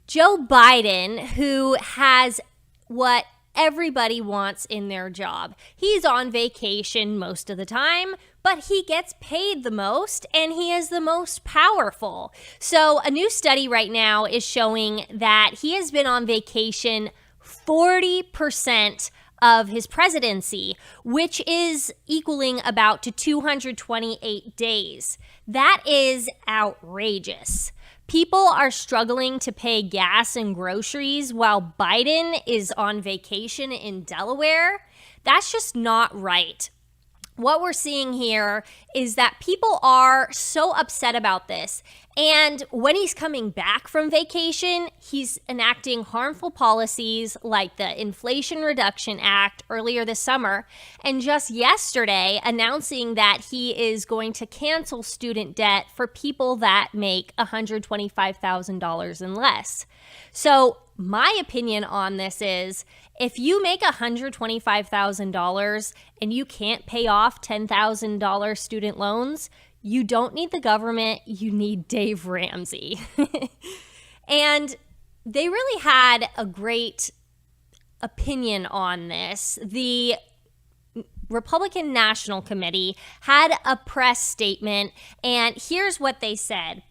Joe Biden, who has what everybody wants in their job. He's on vacation most of the time, but he gets paid the most and he is the most powerful. So a new study right now is showing that he has been on vacation 40% of his presidency, which is equaling about to 228 days. That is outrageous. People are struggling to pay gas and groceries while Biden is on vacation in Delaware. That's just not right. What we're seeing here is that people are so upset about this. And when he's coming back from vacation, he's enacting harmful policies like the Inflation Reduction Act earlier this summer, and just yesterday announcing that he is going to cancel student debt for people that make $125,000 and less. So my opinion on this is, if you make $125,000 and you can't pay off $10,000 student loans, you don't need the government, you need Dave Ramsey. And they really had a great opinion on this. The Republican National Committee had a press statement, and here's what they said.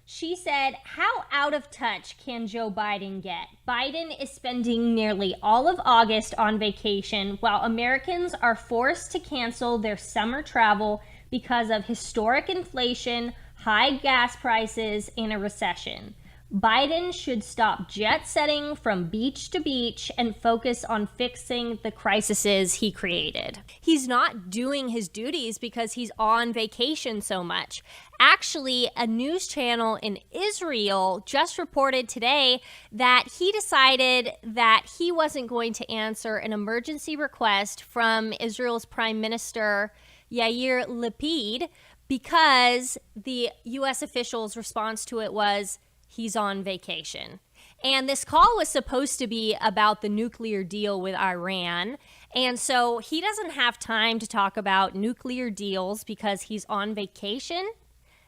She said, "How out of touch can Joe Biden get? Biden is spending nearly all of August on vacation while Americans are forced to cancel their summer travel because of historic inflation, high gas prices, and a recession. Biden should stop jet setting from beach to beach and focus on fixing the crises he created." He's not doing his duties because he's on vacation so much. Actually, a news channel in Israel just reported today that he decided that he wasn't going to answer an emergency request from Israel's Prime Minister Yair Lapid because the U.S. officials' response to it was, he's on vacation. And this call was supposed to be about the nuclear deal with Iran. And so he doesn't have time to talk about nuclear deals because he's on vacation.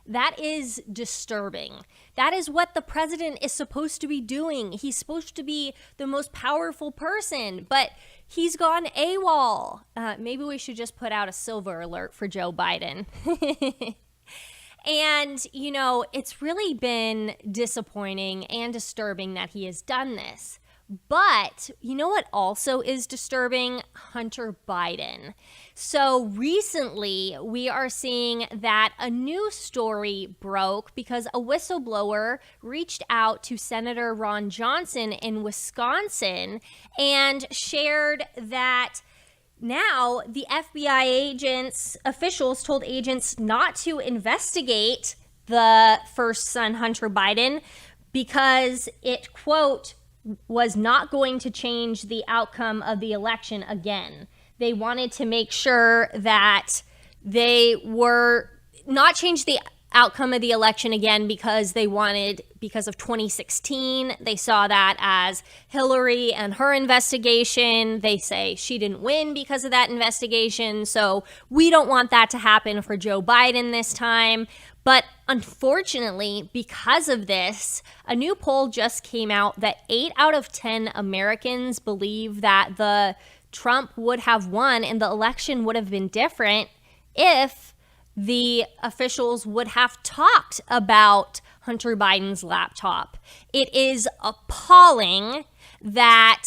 That is disturbing. That is what the president is supposed to be doing. He's supposed to be the most powerful person, but he's gone AWOL. Maybe we should just put out a silver alert for Joe Biden. And, you know, it's really been disappointing and disturbing that he has done this. But you know what also is disturbing? Hunter Biden. So recently, we are seeing that a new story broke because a whistleblower reached out to Senator Ron Johnson in Wisconsin and shared that now the FBI officials told agents not to investigate the first son, Hunter Biden, because it, quote, was not going to change the outcome of the election again. They wanted to make sure that they were not change the outcome of the election again because of 2016. They saw that as Hillary and her investigation. They say she didn't win because of that investigation. So we don't want that to happen for Joe Biden this time. But unfortunately, because of this, a new poll just came out that 8 out of 10 Americans believe that the Trump would have won and the election would have been different if the officials would have talked about Hunter Biden's laptop. It is appalling that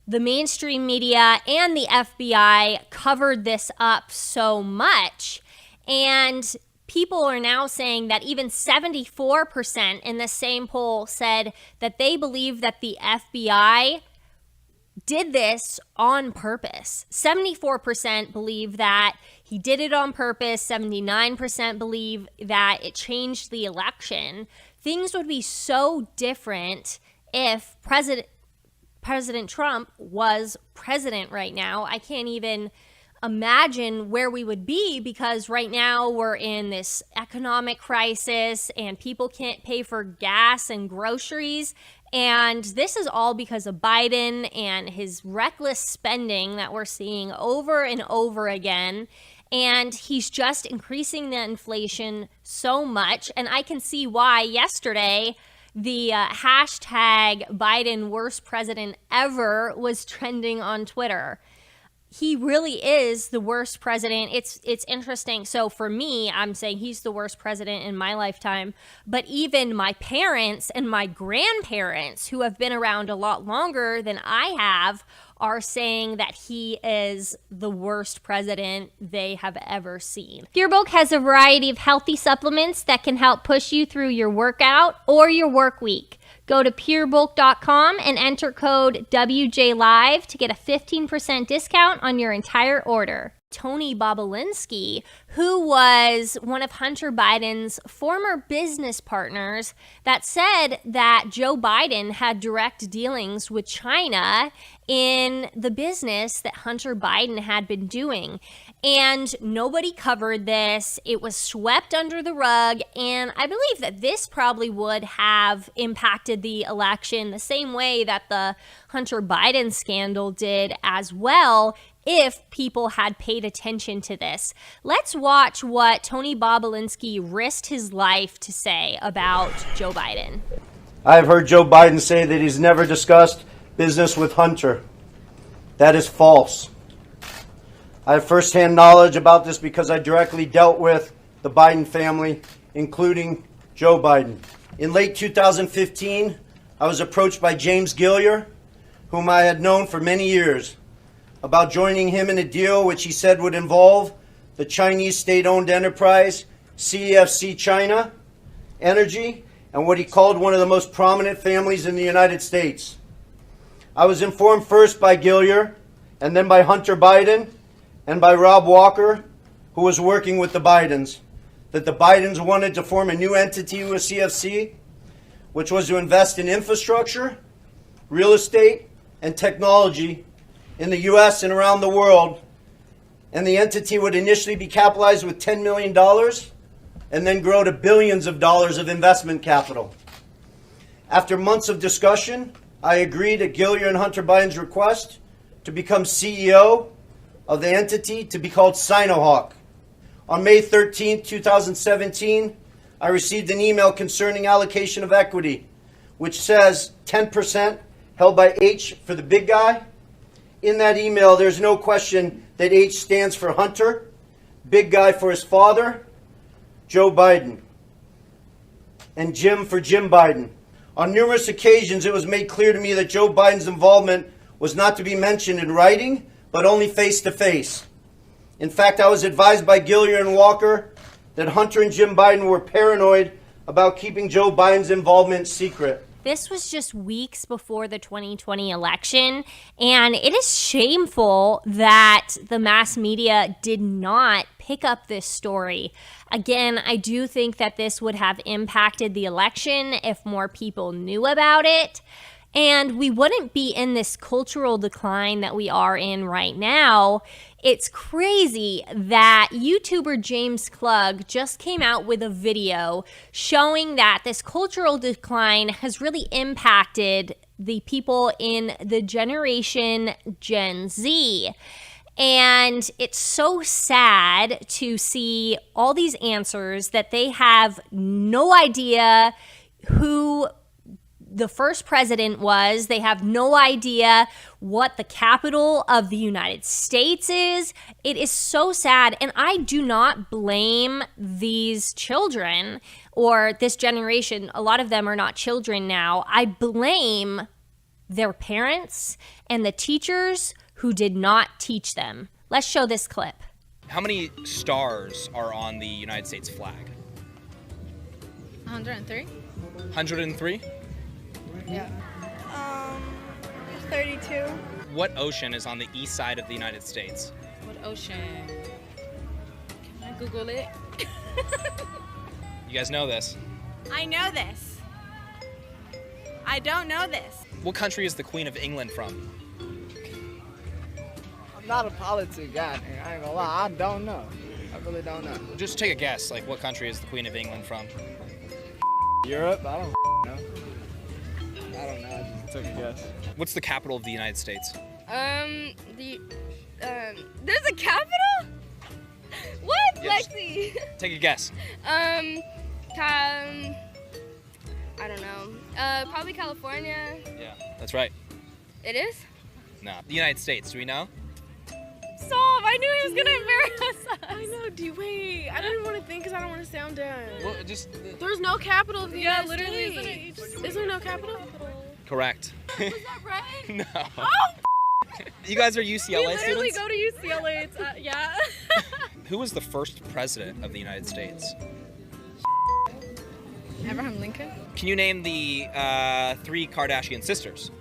the mainstream media and the FBI covered this up so much. And people are now saying that even 74% in the same poll said that they believe that the FBI did this on purpose. 74% believe that he did it on purpose. 79% believe that it changed the election. Things would be so different if President Trump was president right now. I can't even imagine where we would be, because right now we're in this economic crisis and people can't pay for gas and groceries. And this is all because of Biden and his reckless spending that we're seeing over and over again. And he's just increasing the inflation so much. And I can see why yesterday, the hashtag Biden worst president ever was trending on Twitter. He really is the worst president. It's interesting. So for me, I'm saying he's the worst president in my lifetime. But even my parents and my grandparents, who have been around a lot longer than I have, are saying that he is the worst president they have ever seen. PureBulk has a variety of healthy supplements that can help push you through your workout or your work week. Go to purebulk.com and enter code WJLive to get a 15% discount on your entire order. Tony Bobolinski, who was one of Hunter Biden's former business partners, that said that Joe Biden had direct dealings with China in the business that Hunter Biden had been doing. And nobody covered this. It was swept under the rug. And I believe that this probably would have impacted the election the same way that the Hunter Biden scandal did as well, if people had paid attention to this. Let's watch what Tony Bobolinski risked his life to say about Joe Biden. I've heard Joe Biden say that he's never discussed business with Hunter. That is false. I have firsthand knowledge about this because I directly dealt with the Biden family, including Joe Biden. In late 2015, I was approached by James Gilliar, whom I had known for many years, about joining him in a deal which he said would involve the Chinese state-owned enterprise CEFC China Energy and what he called one of the most prominent families in the United States. I was informed first by Gilliar and then by Hunter Biden and by Rob Walker, who was working with the Bidens, that the Bidens wanted to form a new entity with CFC, which was to invest in infrastructure, real estate, and technology in the U.S. and around the world, and the entity would initially be capitalized with $10 million and then grow to billions of dollars of investment capital. After months of discussion, I agreed at Gilliar and Hunter Biden's request to become CEO of the entity to be called Sinohawk. On May 13, 2017, I received an email concerning allocation of equity, which says 10% held by H for the big guy. In that email, there's no question that H stands for Hunter, big guy for his father, Joe Biden, and Jim for Jim Biden. On numerous occasions, it was made clear to me that Joe Biden's involvement was not to be mentioned in writing, but only face-to-face. In fact, I was advised by Gilliar and Walker that Hunter and Jim Biden were paranoid about keeping Joe Biden's involvement secret. This was just weeks before the 2020 election, and it is shameful that the mass media did not pick up this story. Again, I do think that this would have impacted the election if more people knew about it, and we wouldn't be in this cultural decline that we are in right now. It's crazy that YouTuber James Klug just came out with a video showing that this cultural decline has really impacted the people in the generation Gen Z. And it's so sad to see all these answers that they have no idea who the first president was. They have no idea what the capital of the United States is. It is so sad. And I do not blame these children or this generation. A lot of them are not children now. I blame their parents and the teachers who did not teach them. Let's show this clip. How many stars are on the United States flag? 103. 103? Yeah. 32. What ocean is on the east side of the United States? What ocean? Can I Google it? You guys know this. I know this. I don't know this. What country is the Queen of England from? I'm not a politics guy, I ain't gonna lie, I don't know. I really don't know. Just take a guess, like what country is the Queen of England from? Europe? I don't know. I don't know, I just took a guess. What's the capital of the United States? There's a capital? What? Yes. Lexi? Take a guess. I I don't know. Probably California. Yeah, that's right. It is? No. The United States, do we know? Stop! I knew he was gonna embarrass us. I know. Wait. I don't even want to think because I don't want to sound dumb. Well, just... There's no capital of the United States. Is there no capital? Correct. Was that right? No. Oh! You guys are UCLA We literally students? go to UCLA. It's, yeah. Who was the first president of the United States? Abraham Lincoln. Can you name the 3 Kardashian sisters?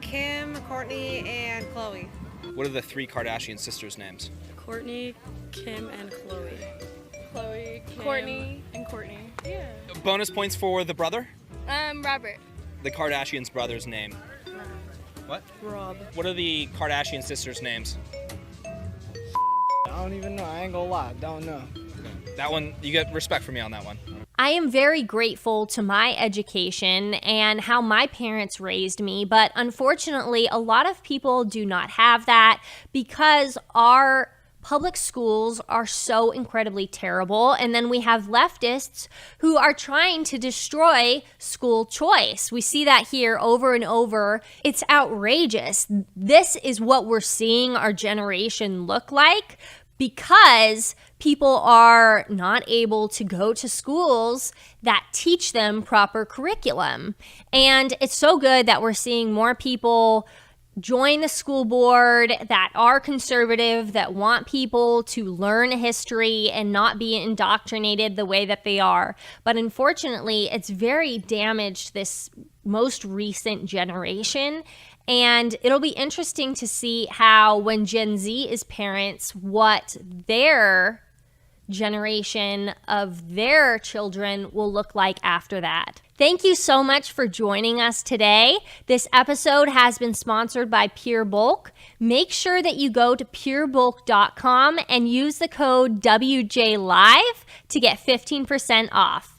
Kim, Courtney, and Chloe. What are the 3 Kardashian sisters' names? Courtney, Kim, and Chloe. Chloe, Kim, Courtney. and Courtney. Yeah. Bonus points for the brother? Robert. The Kardashians' brother's name. What? Rob. What are the Kardashian sisters' names? I don't even know. I ain't gonna lie. Don't know. That one, you get respect from me on that one. I am very grateful to my education and how my parents raised me, but unfortunately, a lot of people do not have that because our public schools are so incredibly terrible. And then we have leftists who are trying to destroy school choice. We see that here over and over. It's outrageous. This is what we're seeing our generation look like because people are not able to go to schools that teach them proper curriculum. And it's so good that we're seeing more people join the school board that are conservative, that want people to learn history and not be indoctrinated the way that they are. But unfortunately, it's very damaged this most recent generation. And it'll be interesting to see how, when Gen Z is parents, what their generation of their children will look like after that. Thank you so much for joining us today. This episode has been sponsored by Pure Bulk. Make sure that you go to purebulk.com and use the code WJLive to get 15% off.